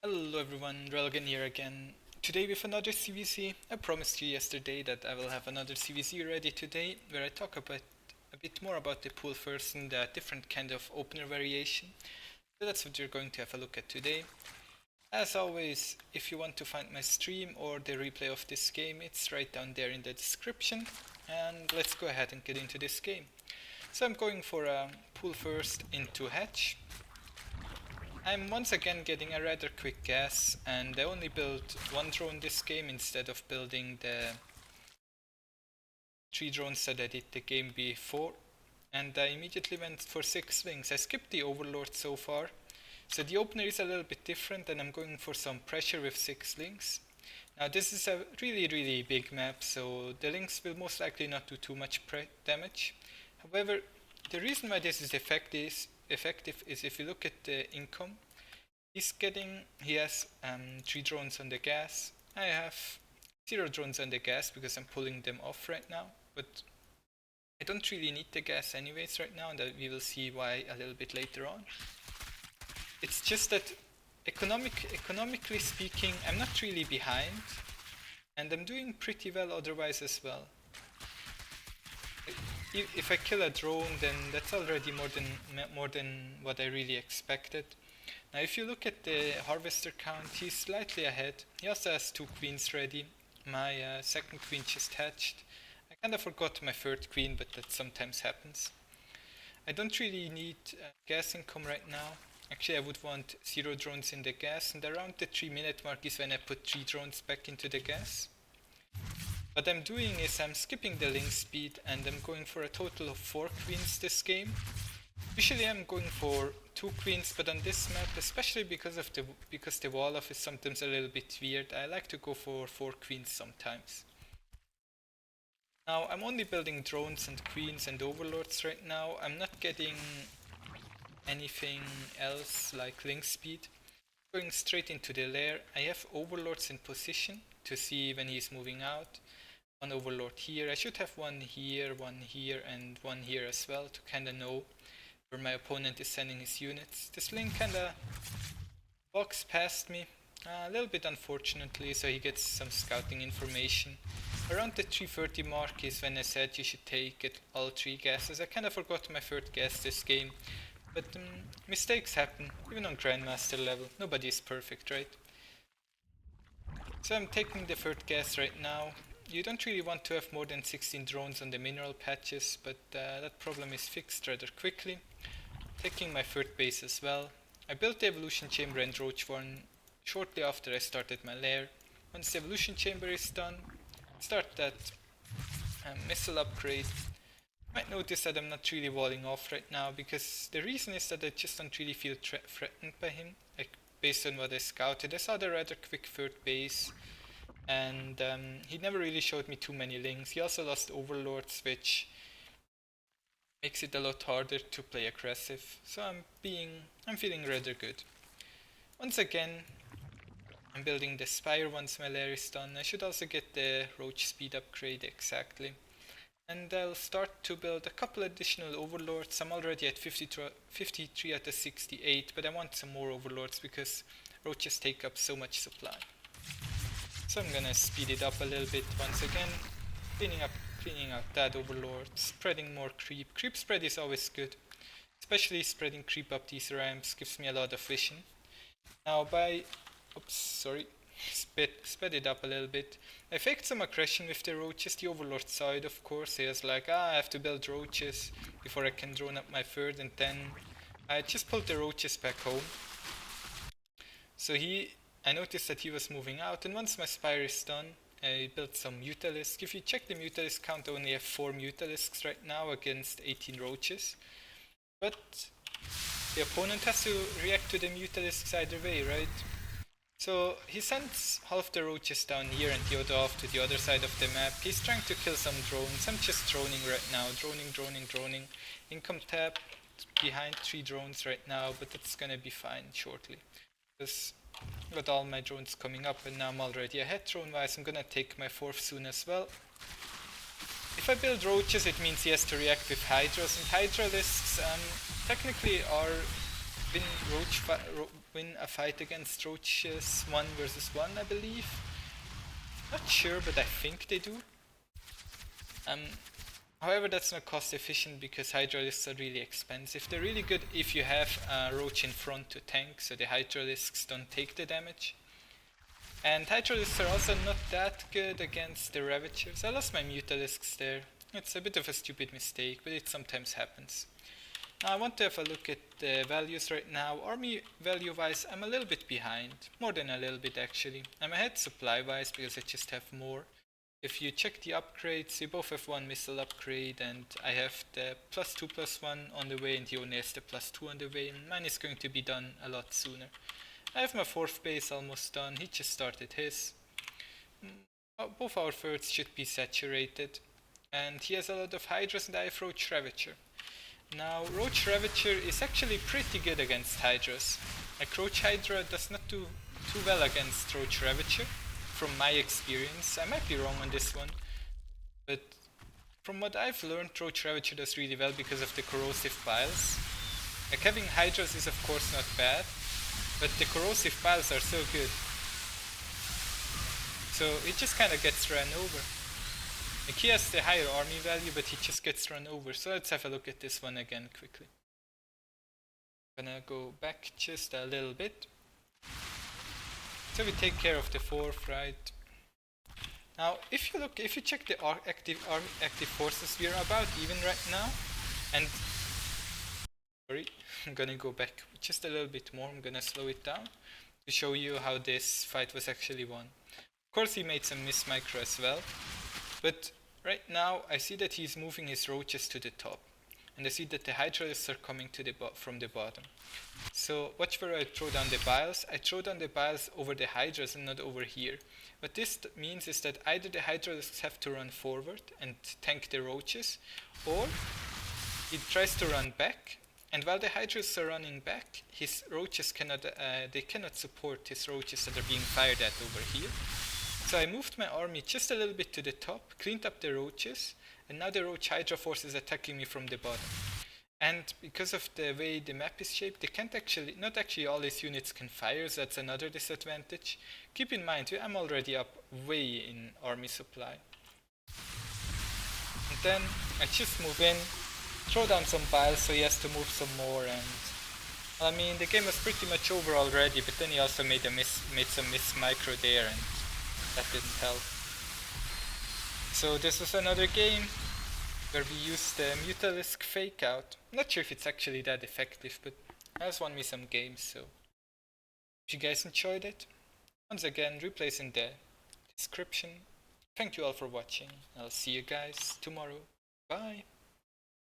Hello everyone, Railgan here again. Today with another CVC. I promised you yesterday that I will have another CVC ready today where I talk about a bit more about the Poolfirst and the different kind of opener variation. So that's what we're going to have a look at today. As always, if you want to find my stream or the replay of this game, it's right down there in the description. And let's go ahead and get into this game. So I'm going for a Poolfirst into hatch. I'm once again getting a rather quick gas, and I only built one drone this game instead of building the 3 drones that I did the game before, and I immediately went for 6 wings. I skipped the Overlord so far, so the opener is a little bit different, and I'm going for some pressure with 6 links. Now this is a really big map, so the links will most likely not do too much damage. However, the reason why this is effective is if you look at the income. He has 3 drones on the gas. I have 0 drones on the gas because I'm pulling them off right now, but I don't really need the gas anyways right now, and we will see why a little bit later on. It's just that economically speaking, I'm not really behind, and I'm doing pretty well otherwise as well. If I kill a drone, then that's already more than what I really expected. Now if you look at the harvester count, he's slightly ahead. He also has 2 queens ready. My second queen just hatched. I kinda forgot my third queen, but that sometimes happens. I don't really need gas income right now. Actually I would want 0 drones in the gas, and around the 3-minute mark is when I put 3 drones back into the gas. What I'm doing is I'm skipping the link speed, and I'm going for a total of 4 queens this game. Usually I'm going for 2 queens, but on this map, especially because the wall off is sometimes a little bit weird, I like to go for 4 queens sometimes. Now I'm only building drones and queens and overlords right now. I'm not getting anything else like link speed. Going straight into the lair. I have overlords in position to see when he's moving out. One overlord here. I should have one here, and one here as well to kinda know where my opponent is sending his units. This link kinda walks past me, a little bit unfortunately, so he gets some scouting information. Around the 3:30 mark is when I said you should take all 3 gases. I kinda forgot my 3rd gas this game, but mistakes happen, even on Grandmaster level. Nobody is perfect, right? So I'm taking the 3rd gas right now. You don't really want to have more than 16 drones on the mineral patches, but that problem is fixed rather quickly. Taking my 3rd base as well. I built the evolution chamber and roach one shortly after I started my lair. Once the evolution chamber is done, start that missile upgrade. You might notice that I'm not really walling off right now, because the reason is that I just don't really feel threatened by him. Like, based on what I scouted, I saw the rather quick 3rd base. And he never really showed me too many links. He also lost overlords, which makes it a lot harder to play aggressive. So I'm feeling rather good. Once again, I'm building the spire once my lair is done. I should also get the roach speed upgrade exactly. And I'll start to build a couple additional overlords. I'm already at 53 out of 68, but I want some more overlords because roaches take up so much supply. So I'm gonna speed it up a little bit once again, cleaning out that overlord, spreading more creep. Creep spread is always good, especially spreading creep up these ramps gives me a lot of vision. Now sped it up a little bit. I faked some aggression with the roaches. The overlord saw it, of course. He was like, I have to build roaches before I can drone up my 3rd, and then I just pulled the roaches back home. So I noticed that he was moving out, and once my spire is done, I built some Mutalisk. If you check the Mutalisk count, I only have 4 Mutalisks right now against 18 roaches. But the opponent has to react to the Mutalisks either way, right? So he sends half the roaches down here and the other half to the other side of the map. He's trying to kill some drones. I'm just droning right now. Droning. Income tab behind 3 drones right now, but that's gonna be fine shortly. Because got all my drones coming up, and now I'm already ahead drone wise. I'm gonna take my 4th soon as well. If I build roaches, it means he has to react with hydras, and hydralisks technically are win a fight against roaches 1 versus 1, I believe. Not sure, but I think they do. However, that's not cost efficient because Hydralisks are really expensive. They're really good if you have a roach in front to tank, so the Hydralisks don't take the damage. And Hydralisks are also not that good against the Ravagers. I lost my Mutalisks there. It's a bit of a stupid mistake, but it sometimes happens. Now I want to have a look at the values right now. Army value wise, I'm a little bit behind. More than a little bit actually. I'm ahead supply wise because I just have more. If you check the upgrades, we both have one missile upgrade and I have the +2/+1 on the way and he only has the +2 on the way. And mine is going to be done a lot sooner. I have my 4th base almost done, he just started his. Both our thirds should be saturated. And he has a lot of Hydras and I have Roach Ravager. Now Roach Ravager is actually pretty good against Hydras. Like Roach Hydra does not do too well against Roach Ravager, from my experience. I might be wrong on this one, but from what I've learned, Roach Ravager does really well because of the corrosive piles. Like having Hydras is of course not bad, but the corrosive piles are so good. So it just kinda gets run over. Like he has the higher army value, but he just gets run over. So let's have a look at this one again quickly. Gonna go back just a little bit. So we take care of the 4th, right? Now, if you check the active forces, we are about even right now. And sorry, I'm gonna go back just a little bit more. I'm gonna slow it down to show you how this fight was actually won. Of course, he made some miss micro as well, but right now I see that he's moving his roaches to the top, and I see that the Hydralisks are coming to from the bottom. So watch where I throw down the biles. I throw down the biles over the Hydras and not over here. What this means is that either the Hydralisks have to run forward and tank the roaches, or he tries to run back, and while the Hydras are running back, his roaches cannot support his roaches that are being fired at over here. So I moved my army just a little bit to the top, cleaned up the roaches, and now the Roach Hydra force is attacking me from the bottom. And because of the way the map is shaped, they can't not actually all his units can fire, so that's another disadvantage. Keep in mind, I'm already up way in army supply. And then I just move in, throw down some piles so he has to move some more, and I mean the game was pretty much over already, but then he also made some miss micro there, and that didn't help. So this was another game where we used the Mutalisk fake out. I'm not sure if it's actually that effective, but it has won me some games, so if you guys enjoyed it, once again, replays in the description. Thank you all for watching. I'll see you guys tomorrow. Bye!